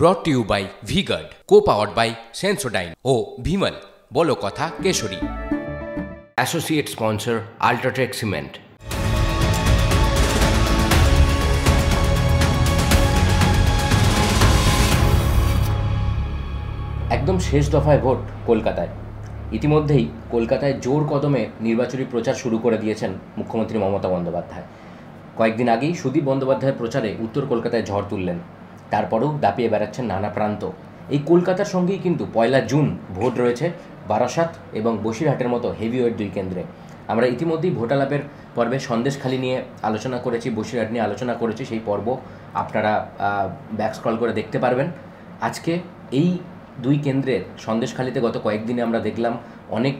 ব্রট to you by V-Guard, co-powered by Sensodyne ও ভিমল বলো কথা কেশরী। Associate sponsor UltraTech cement. একদম শেষ দফায় ভোট কলকাতায়। ইতিমধ্যেই কলকাতায় জোর কদমে নির্বাচনী প্রচার শুরু করে দিয়েছেন মুখ্যমন্ত্রী মমতা বন্দ্যোপাধ্যায়। কয়েকদিন আগেই সুদীপ বন্দ্যোপাধ্যায়ের প্রচারে উত্তর কলকাতায় ঝড় তুললেন, তারপরেও দাপিয়ে বেড়াচ্ছেন নানা প্রান্ত। এই কলকাতার সঙ্গেই কিন্তু 1 জুন ভোট রয়েছে বারাসাত এবং বসিরহাটের মতো হেভিওয়েট 2 কেন্দ্রে। আমরা ইতিমধ্যেই ভোটালাপের পর্বে সন্দেশখালি নিয়ে আলোচনা করেছি, বসিরহাট নিয়ে আলোচনা করেছি, সেই পর্ব আপনারা ব্যাক স্ক্রল করে দেখতে পারবেন। আজকে এই 2 কেন্দ্রের সন্দেশখালিতে গত কয়েকদিনে আমরা দেখলাম অনেক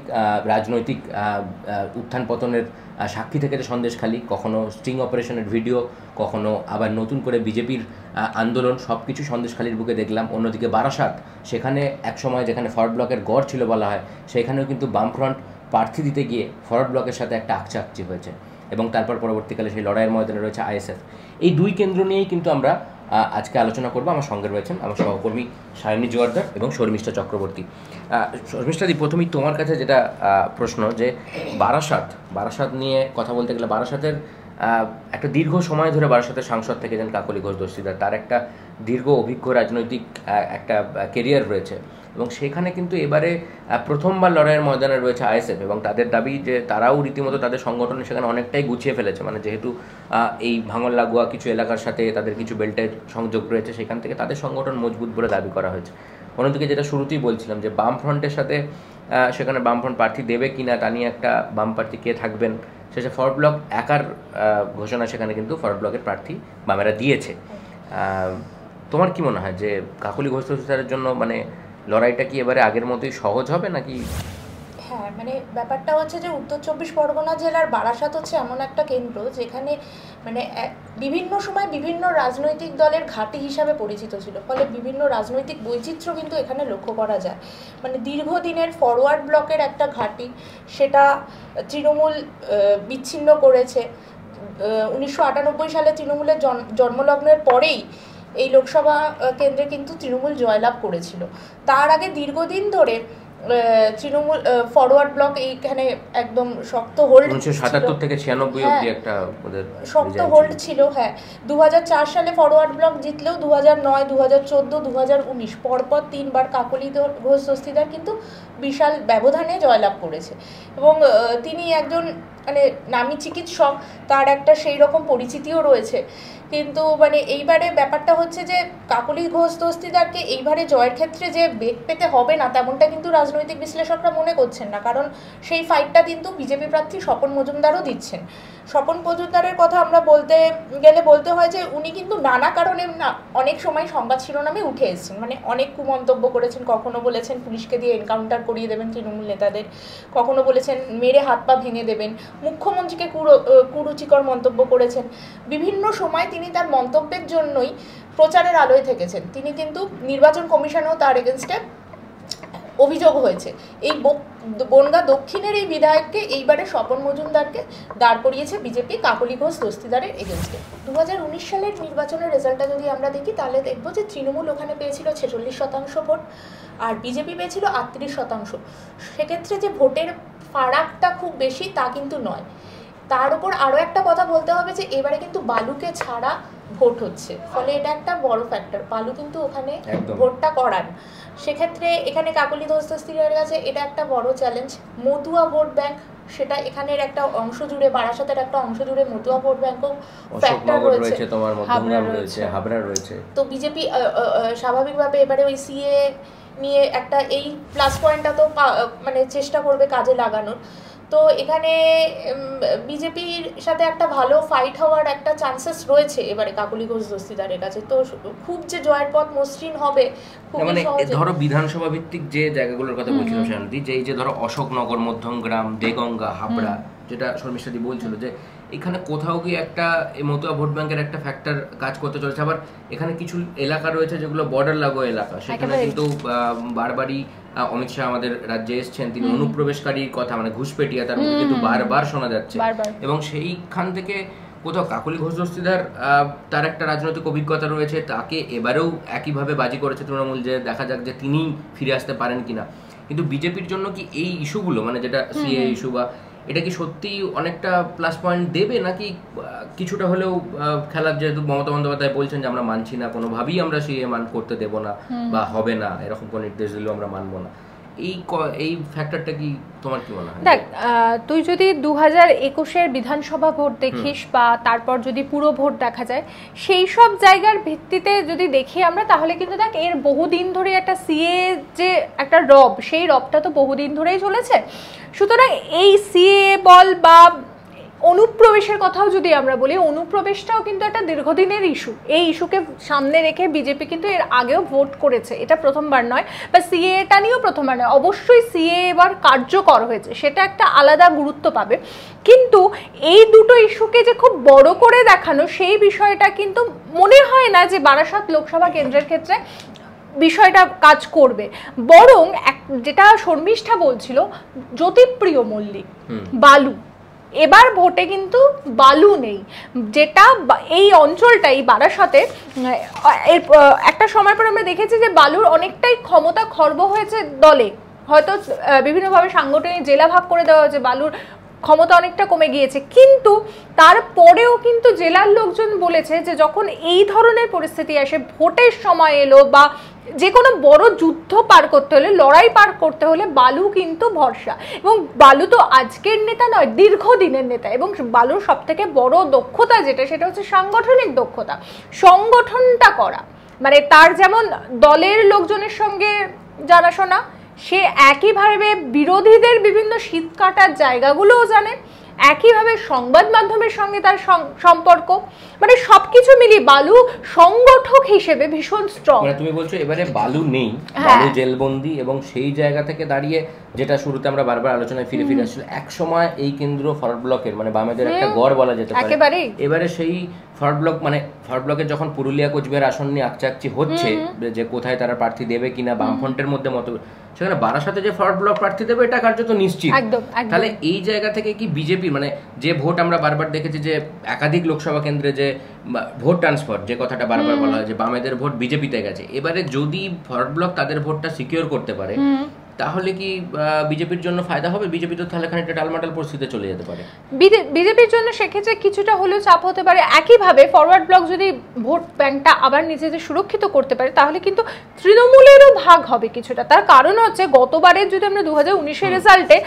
রাজনৈতিক উত্থান পতনের সাক্ষী থেকেছে সন্দেশখালি। কখনো স্টিং অপারেশনের ভিডিও, কখনো আবার নতুন করে বিজেপির আন্দোলন, সব কিছু সন্দেশখালির বুকে দেখলাম। অন্যদিকে বারাসাত, সেখানে একসময় যেখানে ফরওয়ার্ড ব্লকের গড় ছিল বলা হয়, সেখানেও কিন্তু বামফ্রন্ট প্রার্থী দিতে গিয়ে ফরওয়ার্ড ব্লকের সাথে একটা আকচাকচি হয়েছে এবং তারপর পরবর্তীকালে সেই লড়াইয়ের ময়দানে রয়েছে আইএসএফ। এই 2 কেন্দ্র নিয়েই কিন্তু আমরা আজকে আলোচনা করবো। আমার সঙ্গে রয়েছেন আমার সহকর্মী সায়নী জোয়ারদার এবং শর্মিষ্ঠা চক্রবর্তী। শর্মিষ্ঠাদি, প্রথমেই তোমার কাছে যেটা প্রশ্ন, যে বারাসাত নিয়ে কথা বলতে গেলে বারাসাতের একটা দীর্ঘ সময় ধরে বারাসাতের সাংসদ থেকেছেন কাকলি ঘোষ দস্তিদার। তার একটা দীর্ঘ অভিজ্ঞ রাজনৈতিক একটা কেরিয়ার রয়েছে এবং সেখানে কিন্তু এবারে প্রথমবার লড়াইয়ের ময়দানে রয়েছে আইএসএফ এবং তাদের দাবি যে তারাও রীতিমতো তাদের সংগঠনে সেখানে অনেকটাই গুছিয়ে ফেলেছে। মানে যেহেতু এই ভাঙন লাগোয়া কিছু এলাকার সাথে তাদের কিছু বেল্টের সংযোগ রয়েছে, সেখান থেকে তাদের সংগঠন মজবুত বলে দাবি করা হয়েছে। অন্যদিকে যেটা শুরুতেই বলছিলাম যে বামফ্রন্টের সাথে সেখানে বামফ্রন্ট প্রার্থী দেবে কি না তা নিয়ে একটা বাম প্রার্থী কে থাকবেন, শেষে ফরওয়ার্ড ব্লক একার ঘোষণা, সেখানে কিন্তু ফরওয়ার্ড ব্লকের প্রার্থী বামেরা দিয়েছে। তোমার কি মনে হয় যে কাকলি ঘোষ দস্তিদারের জন্য মানে লড়াইটা কি এবারে আগের মতোই সহজ হবে নাকি? হ্যাঁ, মানে ব্যাপারটা হচ্ছে যে উত্তর 24 পরগনা জেলার বারাসাত হচ্ছে এমন একটা কেন্দ্র যেখানে মানে বিভিন্ন সময় বিভিন্ন রাজনৈতিক দলের ঘাঁটি হিসাবে পরিচিত ছিল, ফলে বিভিন্ন রাজনৈতিক বৈচিত্র্য কিন্তু এখানে লক্ষ্য করা যায়। মানে দীর্ঘদিনের ফরওয়ার্ড ব্লকের একটা ঘাঁটি, সেটা তৃণমূল বিচ্ছিন্ন করেছে। 1998 সালে তৃণমূলের জন্মলগ্নের পরেই এই লোকসভা কেন্দ্রে কিন্তু তৃণমূল জয়লাভ করেছিল। তার আগে দীর্ঘদিন ধরে তৃণমূল ফরওয়ার্ড ব্লক এইখানে একদম শক্ত হোল্ড 1977 থেকে 96 অবধি একটা শক্ত হোল্ড ছিল। হ্যাঁ, 2004 সালে ফরওয়ার্ড ব্লক জিতলেও 2009, 2014, 2019 পরপর 3 বার কাকলি ঘোষ দস্তিদার কিন্তু বিশাল ব্যবধানে জয়লাভ করেছে এবং তিনি একজন মানে নামী চিকিৎসক, তার একটা সেই রকম পরিচিতিও রয়েছে। কিন্তু মানে এইবারে ব্যাপারটা হচ্ছে যে কাকলি ঘোষ দস্তিদারকে এইবারে জয়ের ক্ষেত্রে যে বেগ পেতে হবে না, তেমনটা কিন্তু রাজনৈতিক বিশ্লেষকরা মনে করছেন না। কারণ সেই ফাইটটা কিন্তু বিজেপি প্রার্থী স্বপন মজুমদারও দিচ্ছেন। স্বপন মজুমদারের কথা আমরা বলতে গেলে বলতে হয় যে উনি কিন্তু নানা কারণে অনেক সময় সংবাদ শিরোনামে উঠে এসেছেন। মানে অনেক কুমন্তব্য করেছেন, কখনো বলেছেন পুলিশকে দিয়ে এনকাউন্টার করিয়ে দেবেন তৃণমূল নেতাদের, কখনো বলেছেন মেরে হাত পা ভেঙে দেবেন, মুখ্যমন্ত্রীকে কুরুচিকর মন্তব্য করেছেন। বিভিন্ন সময় তিনি তার মন্তব্যের জন্যই প্রচারের আলোয় থেকেছেন। তিনি কিন্তু নির্বাচন কমিশনেও তার এগেনস্টে অভিযোগ হয়েছে। এই বনগাঁ দক্ষিণের এই বিধায়ককে এইবারে স্বপন মজুমদারকে দাঁড় করিয়েছে বিজেপি কাকলি ঘোষ দস্তিদারের এগেনস্টে। 2019 সালের নির্বাচনের রেজাল্টটা যদি আমরা দেখি তাহলে দেখব যে তৃণমূল ওখানে পেয়েছিল 46% ভোট আর বিজেপি পেয়েছিল 38%। সেক্ষেত্রে যে ভোটের ফারাকটা খুব বেশি তা কিন্তু নয়। তার উপর আরও একটা কথা বলতে হবে যে এবারে কিন্তু বালুকে ছাড়া ভোট হচ্ছে, ফলে এটা একটা বড় ফ্যাক্টর। বালু কিন্তু ওখানে ভোটটা করান, সেক্ষেত্রে এখানে কাকলি ঘোষ দস্তিদারের কাছে এটা একটা বড় চ্যালেঞ্জ। মতুয়া ভোট ব্যাংক, সেটা এখানের একটা অংশ জুড়ে, বারাসাতের একটা অংশ জুড়ে মতুয়া ভোট ব্যাংকও ফ্যাক্টর রয়েছে, তোমার মধ্যমগ্রাম রয়েছে, হাবড়া রয়েছে। তো বিজেপি স্বাভাবিকভাবে এবারে ওই সিএ নিয়ে একটা এই প্লাস পয়েন্টটা তো মানে চেষ্টা করবে কাজে লাগানোর। তো এখানে বিজেপির সাথে একটা ভালো ফাইট হওয়ার একটা চান্সেস রয়েছে এবারে কাকলি ঘোষ দস্তিদারের কাছে। তো খুব যে জয়ের পথ মসৃণ হবে মানে ধরো বিধানসভা ভিত্তিক যে জায়গাগুলোর কথা বলছিলাম শান্তি, যে এই যে ধরো অশোকনগর, মধ্যমগ্রাম, দেগঙ্গা, হাবড়া, যেটা শর্মিষ্ঠাদি বলছিল যে এখানে কোথাও কি একটা এই মতুয়া ভোট ব্যাংকের একটা ফ্যাক্টর কাজ করতে চলেছে। আবার এখানে কিছু এলাকা রয়েছে যেগুলো বর্ডার লাগোয়া এলাকা, সেখানে কিন্তু বারবারই অমিত শাহ আমাদের রাজ্যে এসছেন, তিনি অনুপ্রবেশকারীর কথা মানে ঘুষপেটিয়া তার মধ্যে কিন্তু বারবার শোনা যাচ্ছে এবং সেইখান থেকে কোথাও কাকলি ঘোষ দস্তিদার তার একটা রাজনৈতিক অভিজ্ঞতা রয়েছে, তাকে এবারেও একইভাবে বাজি করেছে তৃণমূল, যে দেখা যাক যে তিনি ফিরে আসতে পারেন কিনা। কিন্তু বিজেপির জন্য কি এই ইস্যুগুলো, মানে যেটা সিএ ইস্যু, বা এটা কি সত্যি অনেকটা প্লাস পয়েন্ট দেবে, নাকি কিছুটা হলেও খেলার, যেহেতু মমতা বন্দ্যোপাধ্যায় বলছেন যে আমরা মানছি না, কোনোভাবেই আমরা সিএ করতে দেবো না বা হবে না, এরকম কোনো নির্দেশ দিলেও আমরা মানবো না, এই ফ্যাক্টরটা কি তোমার কি মনে হয়? দেখ, তুই যদি 2021-এর বিধানসভা ভোট দেখিস বা তারপর যদি পুরো ভোট দেখা যায়, সেই সব জায়গার ভিত্তিতে যদি দেখি আমরা, তাহলে কিন্তু দেখ এর বহুদিন ধরে একটা সিএ যে একটা রব, সেই রবটা তো বহুদিন ধরেই চলেছে। সুতরাং এই সিএ বল বা অনুপ্রবেশের কথাও যদি আমরা বলি, অনুপ্রবেশটাও কিন্তু একটা দীর্ঘদিনের ইস্যু। এই ইস্যুকে সামনে রেখে বিজেপি কিন্তু এর আগেও ভোট করেছে, এটা প্রথমবার নয়, বা সিএটা নিয়েও প্রথমবার নয়। অবশ্যই সিএ এবার কার্যকর হয়েছে, সেটা একটা আলাদা গুরুত্ব পাবে, কিন্তু এই দুটো ইস্যুকে যে খুব বড় করে দেখানো, সেই বিষয়টা কিন্তু মনে হয় না যে বারাসাত লোকসভা কেন্দ্রের ক্ষেত্রে বিষয়টা কাজ করবে। বরং যেটা শর্মিষ্ঠা বলছিল, জ্যোতিপ্রিয় মল্লিক, বালু, এবার ভোটে কিন্তু বালু নেই, যেটা এই অঞ্চলটাই বারাসাতে একটা সময় পর আমরা দেখেছি যে বালুর অনেকটাই ক্ষমতা খর্ব হয়েছে দলে, হয়তো বিভিন্নভাবে সাংগঠনিক জেলা ভাগ করে দেওয়া হয়েছে, বালুর ক্ষমতা অনেকটা কমে গিয়েছে। কিন্তু তারপরেও কিন্তু জেলার লোকজন বলেছে যে যখন এই ধরনের পরিস্থিতি আসে, ভোটের সময় এলো বা যে কোনো বড় যুদ্ধ পার করতে হলে, লড়াই পার করতে হলে, বালু কিন্তু ভরসা। এবং বালু তো আজকের নেতা নয়, দীর্ঘদিনের নেতা, এবং বালুর সব থেকে বড় দক্ষতা যেটা, সেটা হচ্ছে সাংগঠনিক দক্ষতা, সংগঠনটা করা। মানে তার যেমন দলের লোকজনের সঙ্গে জানাশোনা, সে একইভাবে বিরোধীদের বিভিন্ন শীত কাটার জায়গাগুলোও জানে, একইভাবে সংবাদ মাধ্যমের সঙ্গে তার সম্পর্ক, মানে সবকিছু মিলিয়ে বালু সংগঠক হিসেবে ভীষণ স্ট্রং। মানে তুমি বলছো এবারে বালু নেই, বালু জেলবন্দি, এবং সেই জায়গা থেকে দাঁড়িয়ে যেটা শুরুতে আমরা বারবার আলোচনায় ফিরে ফিরে আসছিল, এক সময় এই কেন্দ্র ফরওয়ার্ড ব্লকের, মানে বামেদের একটা গড় বলা যেতে পারে, এবারে সেই ফরওয়ার্ড ব্লক, মানে ফরওয়ার্ড ব্লকের যখন পুরুলিয়া কোচবিহার আসন নিয়ে আকচাকচি হচ্ছে যে কোথায় তারা প্রার্থী দেবে কিনা, বামফ্রন্টের মধ্যে মত, সেখানে বারাসাতে যে ফরওয়ার্ড ব্লক প্রার্থী দেবে এটা কার্যত নিশ্চিত। তাহলে এই জায়গা থেকে কি বিজেপি, মানে যে ভোট আমরা বারবার দেখেছি যে একাধিক লোকসভা কেন্দ্রে যে ভোট ট্রান্সফার, যে কথাটা বারবার বলা হয় যে বামেদের ভোট বিজেপিতে গেছে, এবারে যদি ফরওয়ার্ড ব্লক তাদের ভোটটা সিকিউর করতে পারে, তাহলে কি বিজেপির জন্য ফায়দা হবে? বিজেপি তো তাহলে খানিকটা টালমাটাল পরিস্থিতিতে চলে যেতে পারে। বিজেপির জন্য সেক্ষেত্রে কিছুটা হলেও চাপ হতে পারে। একইভাবে ফরওয়ার্ড ব্লক যদি ভোট ব্যাংকটা আবার নিজেদের সুরক্ষিত করতে পারে, তাহলে কিন্তু তৃণমূলেরও ভাগ হবে কিছুটা। তার কারণ হচ্ছে গতবারের যদি আমরা 2019-এর রেজাল্টে,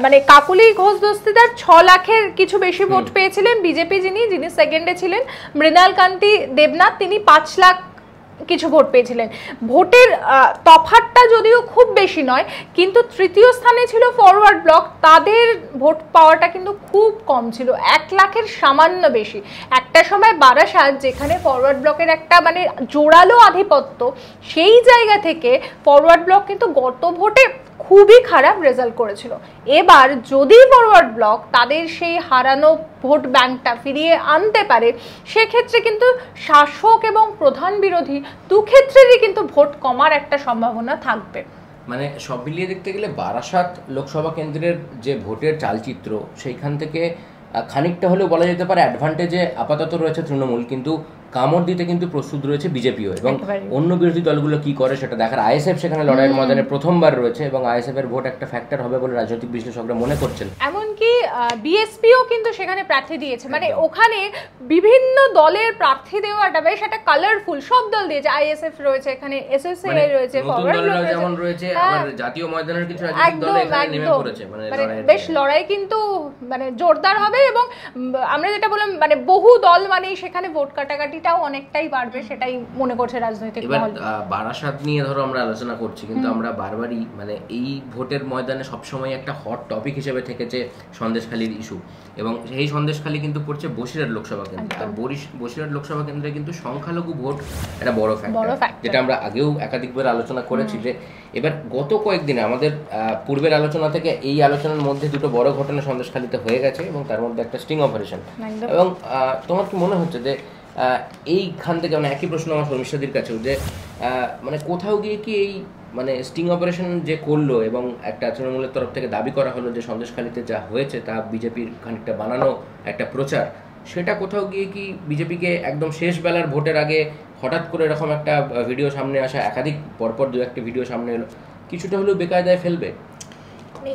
মানে কাকলি ঘোষ দস্তিদার 6 লাখের কিছু বেশি ভোট পেয়েছিলেন, বিজেপি যিনি সেকেন্ডে ছিলেন মৃণাল কান্তি দেবনাথ, তিনি 5 লাখ কিছু ভোট পেয়েছিলেন। ভোটের তফাৎটা যদিও খুব বেশি নয়, কিন্তু তৃতীয় স্থানে ছিল ফরওয়ার্ড ব্লক, তাদের ভোট পাওয়াটা কিন্তু খুব কম ছিল, 1 লাখের সামান্য বেশি। একটা সময় বারাসাত, যেখানে ফরওয়ার্ড ব্লকের একটা মানে জোরালো আধিপত্য, সেই জায়গা থেকে ফরওয়ার্ড ব্লক কিন্তু গত ভোটে খুবই খারাপ রেজাল্ট করেছিল। এবার যদি ফরওয়ার্ড ব্লক তাদের সেই হারানো ভোট ব্যাংকটা ফিরিয়ে আনতে পারে, সেক্ষেত্রে কিন্তু শাসক এবং প্রধান বিরোধী দু ক্ষেত্রেরই কিন্তু ভোট কমার একটা সম্ভাবনা থাকবে। মানে সব মিলিয়ে দেখতে গেলে বারাসাত লোকসভা কেন্দ্রের যে ভোটের চালচিত্র, সেইখান থেকে খানিকটা হলেও বলা যেতে পারে অ্যাডভান্টেজে আপাতত রয়েছে তৃণমূল, কিন্তু কামড় দিতে কিন্তু প্রস্তুত রয়েছে বিজেপিও, এবং অন্য বিরোধী দলগুলো কি করে সেটা দেখার। আইএসএফ সেখানে লড়াইয়ের ময়দানে প্রথমবার রয়েছে, এবং আইএসএফ এর ভোট একটা ফ্যাক্টর হবে বলে রাজনৈতিক বিশ্লেষকরা মনে করছেন। এমনকি বিএসপিও কিন্তু সেখানে প্রার্থী দিয়েছে, মানে ওখানে বিভিন্ন দলের প্রার্থী দেওয়াটা বেশ একটা কালারফুল, সব দল দিয়েছে, আইএসএফ রয়েছে এখানে, এসএসএ রয়েছে, ফরওয়ার্ড ব্লক যেমন রয়েছে, আবার জাতীয় ময়দানের কিছু রাজনৈতিক দল এখানে নেমে পড়েছে, মানে বেশ লড়াই কিন্তু মানে জোরদার হবে। এবং আমরা যেটা বললাম, মানে বহু দল মানে সেখানে ভোট কাটাকাটিটাও অনেকটাই বাড়বে, সেটাই মনে করছে রাজনৈতিক মহল। বারাসাত নিয়ে ধরো আমরা আলোচনা করছি, কিন্তু আমরা বারবারই মানে এই ভোটের ময়দানে সবসময় একটা হট টপিক হিসেবে থেকেছে সন্দেশখালীর ইস্যু, এবং সেই সন্দেশখালী কিন্তু পড়ছে বসিরহাট লোকসভা কেন্দ্র, আর বসিরহাট লোকসভা কেন্দ্রে কিন্তু সংখ্যালঘু ভোট একটা বড় ফ্যাক্টর, যেটা আমরা আগেও একাধিকবার আলোচনা করেছি। যে এবার গত কয়েকদিনে আমাদের পূর্বের আলোচনা থেকে এই আলোচনার মধ্যে দুটো বড় ঘটনা সন্দেশখালীতে হয়ে গেছে, এবং তার মধ্যে একটা স্টিং অপারেশন। এবং তোমার কি মনে হচ্ছে যে এইখান থেকে, মানে একই প্রশ্ন আমার শর্মিষ্ঠাদির কাছেও, যে মানে কোথাও গিয়ে কি এই মানে স্টিং অপারেশন যে করলো, এবং একটা তৃণমূলের তরফ থেকে দাবি করা হলো যে সন্দেশখালীতে যা হয়েছে তা বিজেপির খানিকটা বানানো একটা প্রচার, সেটা কোথাও গিয়ে কি বিজেপিকে একদম শেষ বেলার ভোটের আগে হঠাৎ করে এরকম একটা ভিডিও সামনে আসা, একাধিক পরপর দু একটা ভিডিও সামনে এলো, কিছুটা হলেও বেকায়দায় ফেলবে?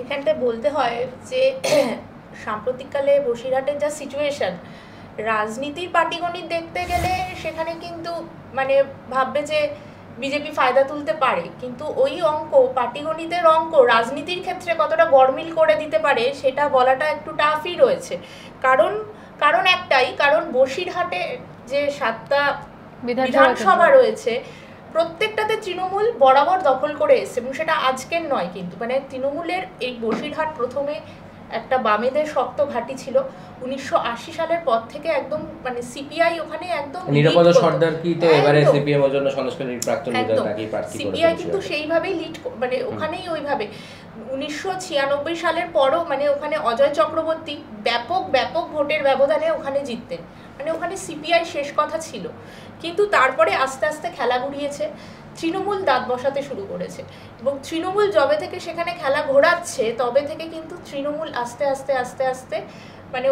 এখানটায় বলতে হয় যে সাম্প্রতিককালে বসিরহাটের যা সিচুয়েশন, রাজনীতির পাটিগণিত দেখতে গেলে সেখানে কিন্তু মানে ভাববে যে বিজেপি ফায়দা তুলতে পারে, কিন্তু ওই অঙ্ক, পাটিগণিতের অঙ্ক রাজনীতির ক্ষেত্রে কতটা গড়মিল করে দিতে পারে সেটা বলাটা একটু টাফই রয়েছে। কারণ একটাই, কারণ বসিরহাটে যে 7টা বিধানসভা রয়েছে প্রত্যেকটাতে তৃণমূল বরাবর দখল করে এসছে, এবং সেটা আজকের নয় কিন্তু, মানে তৃণমূলের এই বসিরহাট প্রথমে একটা বামেদের শক্ত ঘাঁটি ছিল, 1980 সালের পর থেকে একদম মানে সিপিআই ওখানে একদম নিরাপদ সর্দার কি তো এবারে সিপিএম এর জন্য সন্দেশখালীর প্রাক্তন বিধায়ক তাকেই প্রার্থী করেছে, সিপিআই কিন্তু সেইভাবেই লিড, মানে ওখানেই ওইভাবে 1996 সালের পরও মানে ওখানে অজয় চক্রবর্তী ব্যাপক ভোটের ব্যবধানে ওখানে জিততেন, মানে ওখানে সিপিআই শেষ কথা ছিল। কিন্তু তারপরে আস্তে আস্তে খেলা ঘুরিয়েছে, তৃণমূল দাঁত বসাতে শুরু করেছে, এবং তৃণমূল যবে থেকে সেখানে খেলা ঘোরাচ্ছে তবে থেকে কিন্তু তৃণমূল আস্তে আস্তে আস্তে আস্তে মানে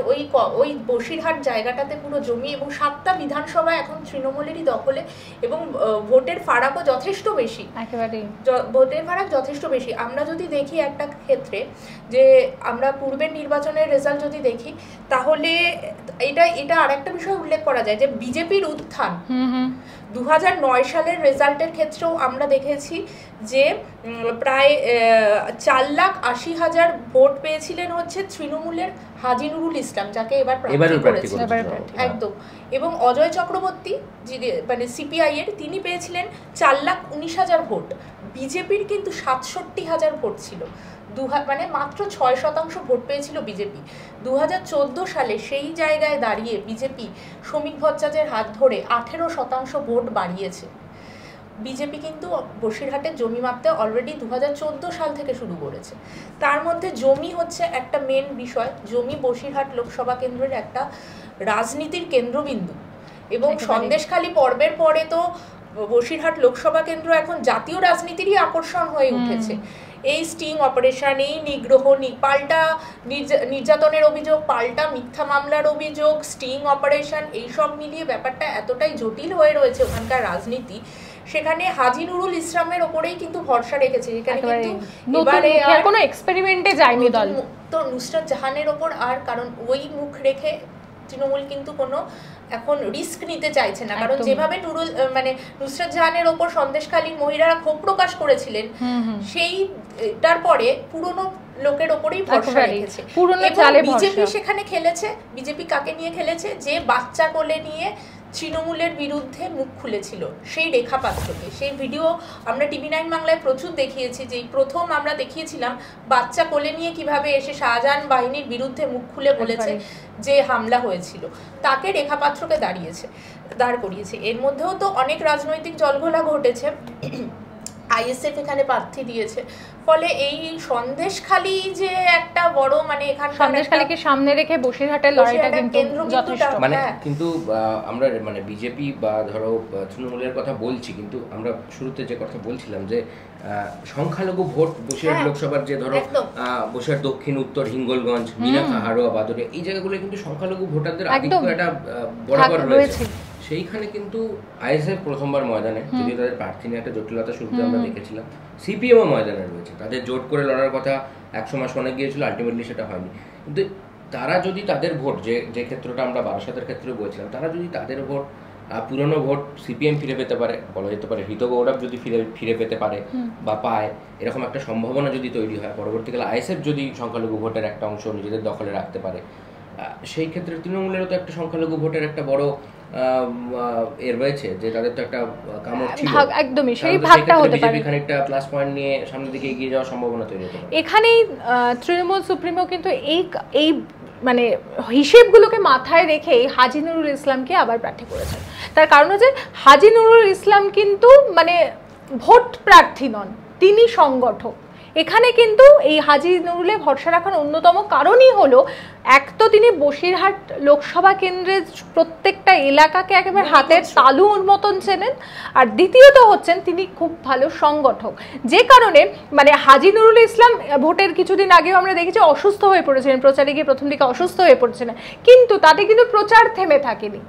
ওই বসিরহাট জায়গাটাতে পুরো জমি, এবং 7টা বিধানসভা এখন তৃণমূলেরই দখলে, এবং ভোটের ফারাকও যথেষ্ট বেশি, ভোটের ফারাক যথেষ্ট বেশি। আমরা যদি দেখি একটা ক্ষেত্রে যে আমরা পূর্বের নির্বাচনের রেজাল্ট যদি দেখি, তাহলে এটা আরেকটা বিষয় উল্লেখ করা যায় যে বিজেপির উত্থান 2009 সালের রেজাল্টের ক্ষেত্রেও আমরা দেখেছি যে প্রায় 4,80,000 ভোট পেয়েছিলেন হচ্ছে তৃণমূলের হাজী নুরুল ইসলাম, যাকে এবার প্রার্থী করেছেন একদম, এবং অজয় চক্রবর্তী মানে সিপিআই এর, তিনি পেয়েছিলেন 4,19,000 ভোট। বিজেপির কিন্তু 67,000 ভোট ছিল, মানে মাত্র 6% ভোট পেয়েছিল বিজেপি। 2014 সালে সেই জায়গায় দাঁড়িয়ে বিজেপি শ্রমিক ভট্টাচার্যের হাত ধরে 18% ভোট বাড়িয়েছে। বিজেপি কিন্তু বসিরহাটের জমি মাপতে অলরেডি 2014 সাল থেকে শুরু করেছে। তার মধ্যে জমি হচ্ছে একটা মেন বিষয়, জমি বসিরহাট লোকসভা কেন্দ্রের একটা রাজনীতির কেন্দ্রবিন্দু, এবং সন্দেশখালী পর্বের পরে তো বসিরহাট লোকসভা কেন্দ্র এখন জাতীয় রাজনীতিরই আকর্ষণ হয়ে উঠেছে। এই স্টিং অপারেশন, এই নিগ্রহ, পাল্টা নির্যাতনের অভিযোগ, পাল্টা মিথ্যা মামলার অভিযোগ, স্টিং অপারেশন, এইসব মিলিয়ে ব্যাপারটা এতটাই জটিল হয়ে রয়েছে ওখানকার রাজনীতি, সেখানে হাজী নুরুল ইসলামের ওপরেই কিন্তু ভরসা রেখেছে, যেখানে কিন্তু এবারে আর কোনো এক্সপেরিমেন্টে যায়নি দল, তো নুসরাত জাহানের ওপর আর, কারণ ওই মুখ রেখে তৃণমূল কিন্তু কোনো এখন রিস্ক নিতে চাইছে না, কারণ যেভাবে নুসরাত জাহানের ওপর সন্দেশখালীর মহিলারা ক্ষোভ প্রকাশ করেছিলেন, সেইটার পরে পুরনো লোকের ওপরেই ভরসা রেখেছে। বিজেপি সেখানে খেলেছে, বিজেপি কাকে নিয়ে খেলেছে, যে বাচ্চা কোলে নিয়ে তৃণমূলের বিরুদ্ধে মুখ খুলেছিল সেই রেখা পাত্রকে। সেই ভিডিও আমরা TV9 বাংলায় প্রচুর দেখিয়েছি, যে প্রথম আমরা দেখিয়েছিলাম বাচ্চা কোলে নিয়ে কিভাবে এসে শাহজাহান বাহিনীর বিরুদ্ধে মুখ খুলে বলেছে যে হামলা হয়েছিল, তাকে রেখা পাত্রকে দাঁড় করিয়েছে। এর মধ্যেও তো অনেক রাজনৈতিক জলঘোলা ঘটেছে, আইএসএফ এখানে প্রার্থী দিয়েছে, ফলে এই সন্দেশখালী যে একটা বড় মানে এখানে সন্দেশখালীকে সামনে রেখে বসিরহাটের লড়াইটা কিন্তু যথেষ্ট, মানে কিন্তু আমরা মানে বিজেপি বা ধরো তৃণমূলের কথা বলছি, কিন্তু আমরা শুরুতে যে কথা বলছিলাম যে সংখ্যালঘু ভোট বসিরহাট লোকসভার, যে ধরো বসিরহাট দক্ষিণ, উত্তর, হিঙ্গলগঞ্জ, মিনাখা, হারোয়া, বাদুড়িয়া, এই জায়গাগুলো কিন্তু সংখ্যালঘু ভোটারদের আধিক্য একটা বরাবর রয়েছে। সেইখানে কিন্তু আইএসএফ প্রথমবার ময়দানে, যদিও তাদের প্রার্থী নিয়ে একটা জটিলতা শুরুতে আমরা দেখেছিলাম, সিপিএমও ময়দানে রয়েছে, তাদের জোট করে লড়ার কথা একসময় শোনা গিয়েছিল, আলটিমেটলি সেটা হয়নি। কিন্তু তারা যদি তাদের ভোট, যে ক্ষেত্রটা আমরা বারাসাতের ক্ষেত্রে বলছিলাম, তারা যদি তাদের ভোট, পুরনো ভোট সিপিএম ফিরে পেতে পারে, বলা যেতে পারে হৃত গৌরব যদি ফিরে পেতে পারে বা পায়, এরকম একটা সম্ভাবনা যদি তৈরি হয়, পরবর্তীকালে আইএসএফ যদি সংখ্যালঘু ভোটের একটা অংশ নিজেদের দখলে রাখতে পারে, সেই ক্ষেত্রে তৃণমূলেরও তো একটা সংখ্যালঘু ভোটের একটা বড় এর রয়েছে, যে তাদের তো একটা কামড় ছিল, একদমই সেই ভাগটা হতে পারে, বিজেপি খানিকটা প্লাস পয়েন্ট নিয়ে সামনের দিকে এগিয়ে যাওয়ার সম্ভাবনা তৈরি হতে পারে। এখানেই তৃণমূল সুপ্রিমো কিন্তু এই মানে হিসেবগুলোকে মাথায় রেখে হাজী নুরুল ইসলামকে আবার প্রার্থী করেছেন। তার কারণ হচ্ছে হাজী নুরুল ইসলাম কিন্তু মানে ভোট প্রার্থী নন, তিনি সংগঠক, এখানে কিন্তু এই হাজী নুরুলে ভরসা রাখার অন্যতম কারণই হলো, এক তো তিনি বসিরহাট লোকসভা কেন্দ্রের প্রত্যেকটা এলাকাকে একেবারে হাতের তালুর মতন চেনেন, আর দ্বিতীয়ত হচ্ছেন তিনি খুব ভালো সংগঠক, যে কারণে মানে হাজী নুরুল ইসলাম ভোটের কিছুদিন আগেও আমরা দেখেছি অসুস্থ হয়ে পড়েছিলেন, প্রচারে গিয়ে প্রথম দিকে অসুস্থ হয়ে পড়েছিলেন, কিন্তু তাতে কিন্তু প্রচার থেমে থাকেনি।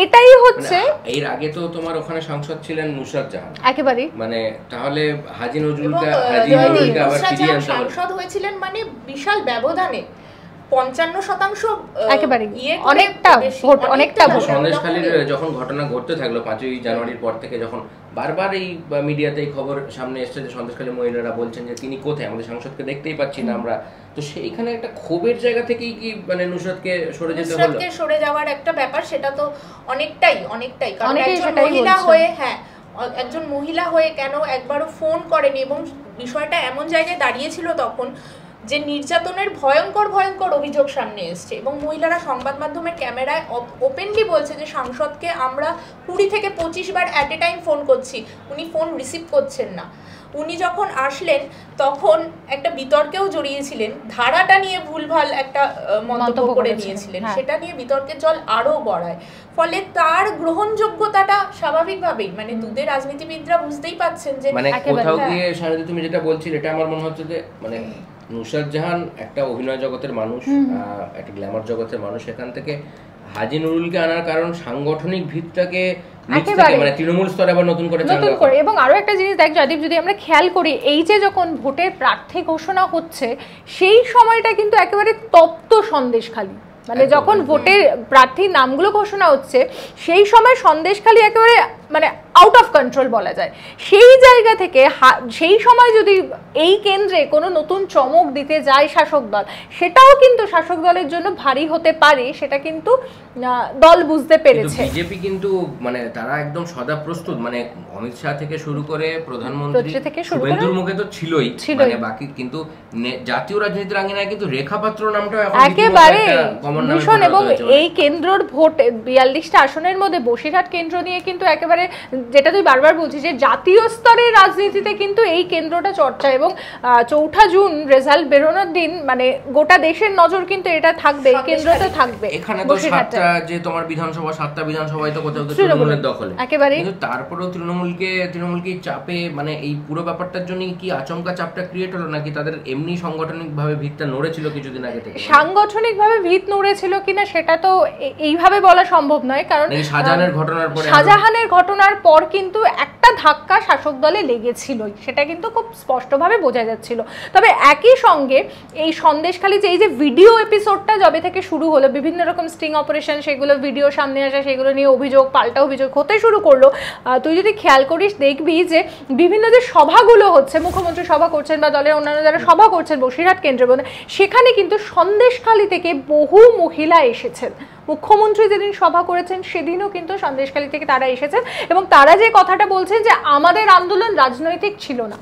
এটাই হচ্ছে, এর আগে তো তোমার ওখানে সাংসদ ছিলেন নুসরাত জাহান, একেবারে মানে তাহলে হাজী নজরুলকে আবার ফিরিয়ে আনতে সাংসদ হয়েছিলেন মানে বিশাল ব্যবধানে 55% একেবারে অনেকটা ভোট, অনেকটা ভোট। সন্দেশখালীর যখন ঘটনা ঘটতে থাকলো 5ই জানুয়ারির পর থেকে, যখন বারবার এই মিডিয়াতে এই খবর সামনে এসেছে যে সন্দেশখালীর মহিলারা বলছেন যে তিনি কোথায়, আমাদের সাংসদকে দেখতেই পাচ্ছি না আমরা, তো সেইখানে একটা ক্ষোভের জায়গা থেকেই কি মানে নুসরাতকে সরে যেতে হলো? নুসরাতকে সরে যাওয়ার একটা ব্যাপার, সেটা তো অনেকটাই কারণ একজন মহিলা হয়ে, হ্যাঁ একজন মহিলা হয়ে কেন একবারও ফোন করেনি, এবং বিষয়টা এমন জায়গায় দাঁড়িয়েছিল তখন যে নির্যাতনের ভয়ঙ্কর অভিযোগ সামনে এসছে, এবং মহিলারা সংবাদ মাধ্যমের ক্যামেরায় ওপেনলি বলছে যে সাংসদকে আমরা 20 থেকে 25 বার অ্যাট এ টাইম ফোন করছি, উনি ফোন রিসিভ করছেন না। উনি যখন আসলেন তখন একটা বিতর্কেও জড়িয়েছিলেন, ধারাটা নিয়ে ভুলভাল একটা মন্তব্য করে দিয়েছিলেন, সেটা নিয়ে বিতর্কের জল আরো বাড়ায়, ফলে তার গ্রহণযোগ্যতাটা স্বাভাবিকভাবেই মানে দুধের রাজনীতিবিদরা বুঝতেই পাচ্ছেন যে মানে কোথাও গিয়ে সারাদিন তুমি যেটা বলছিলে এটা আমার মনে হচ্ছে যে মানে নুসরাত জাহান একটা অভিনয় জগতের মানুষ, একটা গ্ল্যামার জগতের মানুষ, সেখান থেকে হাজী নুরুলকে আনার কারণ সাংগঠনিক ভিতটাকে মানে তৃণমূল স্তরে আবার নতুন করে। এবং আরো একটা জিনিস দেখ জয়দীপ, যদি আমরা খেয়াল করি এই যে যখন ভোটের প্রার্থী ঘোষণা হচ্ছে সেই সময়টা কিন্তু একেবারে তপ্ত সন্দেশখালী, মানে যখন ভোটের প্রার্থীর নামগুলো ঘোষণা হচ্ছে সেই সময় সন্দেশখালী একেবারে মানে আউট অফ কন্ট্রোল বলা যায়। সেই জায়গা থেকে সেই সময় যদি এই কেন্দ্রে কোনো নতুন চমক দিতে যায় শাসক দল, সেটাও কিন্তু শাসক দলের জন্য ভারী হতে পারে, সেটা কিন্তু দল বুঝতে পেরেছে। বিজেপি কিন্তু মানে তারা একদম সদা প্রস্তুত, মানে অমিত শাহ থেকে শুরু করে প্রধানমন্ত্রী থেকে শুভেন্দুর মুখে তো ছিলই, মানে বাকি কিন্তু জাতীয় রাজনীতির আঙিনায় কিন্তু রেখা পাত্র নামটা এখন একেবারে ভীষণ, এবং এই কেন্দ্রের ভোট 42টা আসনের মধ্যে বসিরহাট কেন্দ্র নিয়ে কিন্তু একেবারে যেটা তুই বারবার বলছিস যে জাতীয় স্তরের রাজনীতিতে কিন্তু এই কেন্দ্রটা চর্চা, এবং 4 জুন রেজাল্ট বেরোনোর দিন মানে গোটা দেশের নজর কিন্তু এটা থাকবে, এই কেন্দ্রতে থাকবে। এখানে তো 7টা যে তোমার বিধানসভা, 7টা বিধানসভায় তো কোথাও তৃণমূলের দখলে, একেবারে, কিন্তু তারপরেও তৃণমূলকে চাপে মানে এই পুরো ব্যাপারটার জন্য কি আচমকা চাপটা ক্রিয়েট হলো, নাকি তাদের এমনি সাংগঠনিকভাবে ভিতটা নড়েছিল কিছুদিন আগে থেকে? সাংগঠনিকভাবে ভিত নড়েছিল কিনা সেটা তো এইভাবে বলা সম্ভব নয়, কারণ শাহজাহানের ঘটনার পর কিন্তু একটা ধাক্কা শাসক দলে লেগেছিলই, সেটা কিন্তু খুব স্পষ্টভাবে বোঝা যাচ্ছিল। তবে একই সঙ্গে এই সন্দেশখালী যে এই যে ভিডিও এপিসোডটা যবে থেকে শুরু হলো, বিভিন্ন রকম স্টিং অপারেশন, সেগুলো ভিডিও সামনে আসা, সেগুলো নিয়ে অভিযোগ পাল্টা অভিযোগ হতে শুরু করলো, তুই যদি খেয়াল করিস দেখবি যে বিভিন্ন যে সভাগুলো হচ্ছে, মুখ্যমন্ত্রী সভা করছেন বা দলের অন্যান্য যারা সভা করছেন বসিরহাট কেন্দ্রে, সেখানে কিন্তু সন্দেশখালী থেকে বহু মহিলা এসেছেন। মুখ্যমন্ত্রী যেদিন সভা করেছেন সেদিনও কিন্তু সন্দেশখালী থেকে তারা এসেছেন, এবং তারা যে কথাটা বলছেন যে আমাদের আন্দোলন রাজনৈতিক ছিল না,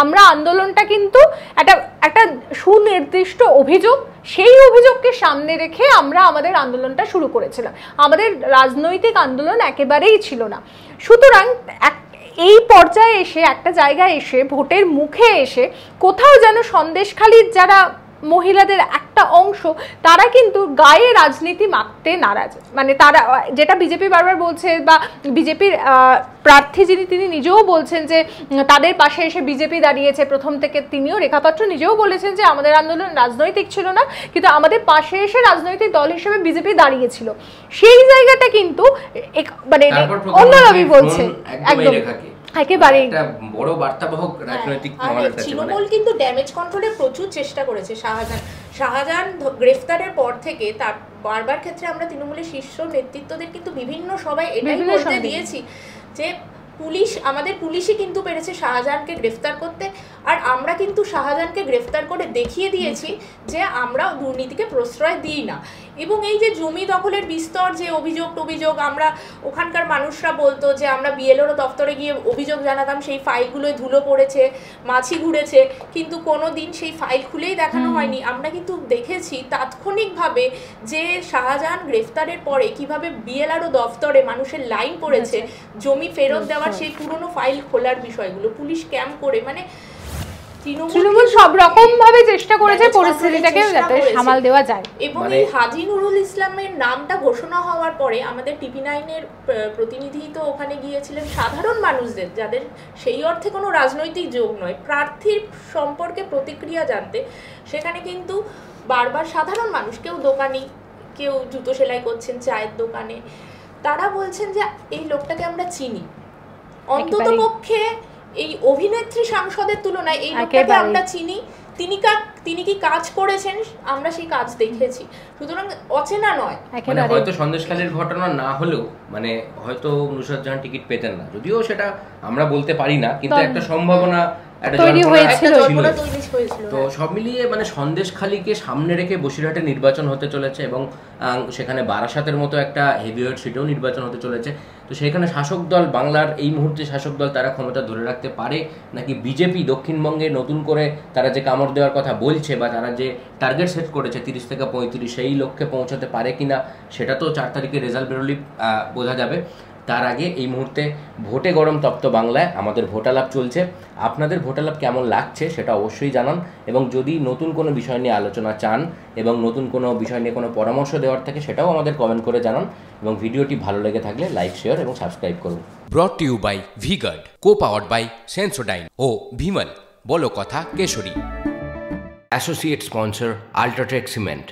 আমরা আন্দোলনটা কিন্তু একটা সুনির্দিষ্ট অভিযোগ, সেই অভিযোগকে সামনে রেখে আমরা আমাদের আন্দোলনটা শুরু করেছিলাম, আমাদের রাজনৈতিক আন্দোলন একেবারেই ছিল না। সুতরাং এই পর্যায়ে এসে একটা জায়গায় এসে ভোটের মুখে এসে কোথাও যেন সন্দেশখালীর যারা মহিলাদের একটা অংশ তারা কিন্তু গায়ে রাজনীতি মাখতে নারাজ, মানে তারা যেটা বিজেপি বারবার বলছে, বা বিজেপির প্রার্থী যিনি তিনি নিজেও বলছেন যে তাদের পাশে এসে বিজেপি দাঁড়িয়েছে প্রথম থেকে, তিনিও রেখাপাত্র নিজেও বলেছেন যে আমাদের আন্দোলন রাজনৈতিক ছিল না, কিন্তু আমাদের পাশে এসে রাজনৈতিক দল হিসেবে বিজেপি দাঁড়িয়েছিল। সেই জায়গাটা কিন্তু মানে অন্যরকমই বলছে, একদম একেবারে বড় বার্তাবাহক রাজনৈতিক তৃণমূল কিন্তু ড্যামেজ কন্ট্রোলে প্রচুর চেষ্টা করেছে। শাহজাহান গ্রেফতারের পর থেকে তার বারবার ক্ষেত্রে আমরা তৃণমূলের শীর্ষ নেতৃত্বদের কিন্তু বিভিন্ন সভায় এটাই বলতে দিয়েছি যে আমাদের পুলিশই কিন্তু পেরেছে শাহজাহানকে গ্রেফতার করতে, আর আমরা কিন্তু শাহজাহানকে গ্রেফতার করে দেখিয়ে দিয়েছি যে আমরা দুর্নীতিকে প্রশ্রয় দিই না। এবং এই যে জমি দখলের বিস্তর যে অভিযোগ আমরা ওখানকার মানুষরা বলতো যে আমরা বিএলওর দপ্তরে গিয়ে অভিযোগ জানাতাম, সেই ফাইলগুলোয় ধুলো পড়েছে, মাছি ঘুরেছে, কিন্তু কোনো দিন সেই ফাইল খুলেই দেখানো হয়নি। আমরা কিন্তু দেখেছি তাৎক্ষণিকভাবে যে শাহজাহান গ্রেফতারের পরে কিভাবে বিএলআরও দপ্তরে মানুষের লাইন পড়েছে জমি ফেরত দেওয়ার, সেই পুরনো ফাইল খোলার বিষয়গুলো পুলিশ ক্যাম্প করে, মানে তৃণমূল সব রকম ভাবে চেষ্টা করেছে পরিস্থিতিটাকে যাতে সামাল দেওয়া যায়। এবং এই হাজী নুরুল ইসলামের নামটা ঘোষণা হওয়ার পরে আমাদের টিভি9-এর প্রতিনিধি তো ওখানে গিয়েছিলেন সাধারণ মানুষদের, যাদের সেই অর্থে কোনো রাজনৈতিক যোগ নয়, প্রার্থীর সম্পর্কে প্রতিক্রিয়া জানতে। সেখানে কিন্তু বারবার সাধারণ মানুষ, কেউ দোকানি, কেউ জুতো সেলাই করছেন চায়ের দোকানে, তারা বলছেন যে এই লোকটাকে আমরা চিনি, অন্ততপক্ষে এই অভিনেত্রী সাংসদের তুলনায় এই লোকটাকে আমরা চিনি, তিনি কি কাজ করেছেন আমরা সেই কাজ দেখেছি, সুতরাং অচেনা নয়। মানে হয়তো সন্দেশখালীর ঘটনা না হলেও মানে হয়তো নুসরাত জাহান টিকিট পেতেন না, যদিও সেটা আমরা বলতে পারি না, কিন্তু একটা সম্ভাবনা তৈরি হয়েছিল। তো সব মিলিয়ে মানে সন্দেশখালীকে সামনে রেখে বসিরহাটে নির্বাচন হতে চলেছে এবং সেখানে বারাসাতের মতো একটা হেভিওয়েট সিটেও নির্বাচন হতে চলেছে। তো সেখানে শাসক দল, বাংলার এই মুহূর্তে শাসক দল, তারা ক্ষমতা ধরে রাখতে পারে নাকি বিজেপি দক্ষিণবঙ্গে নতুন করে তারা যে কামড় দেওয়ার কথা বলছে বা তারা যে টার্গেট সেট করেছে 30 থেকে 35, সেই লক্ষ্যে পৌঁছাতে পারে কিনা সেটা তো 4 তারিখে রেজাল্ট বেরোলেই বোঝা যাবে। তার আগে এই মুহূর্তে ভোটে গরম তপ্ত বাংলায় আমাদের ভোটালাপ চলছে। আপনাদের ভোটালাপ কেমন লাগছে সেটা অবশ্যই জানান, এবং যদি নতুন কোনো বিষয় নিয়ে আলোচনা চান এবং নতুন কোনো বিষয় নিয়ে কোনো পরামর্শ দেওয়ার থাকে সেটাও আমাদের কমেন্ট করে জানান, এবং ভিডিওটি ভালো লেগে থাকলে লাইক, শেয়ার এবং সাবস্ক্রাইব করুন। Brought to you by V-Guard, co-powered by Sensodyne ও ভিমল, বলো কথা কেশরী। Associate sponsor UltraTech cement.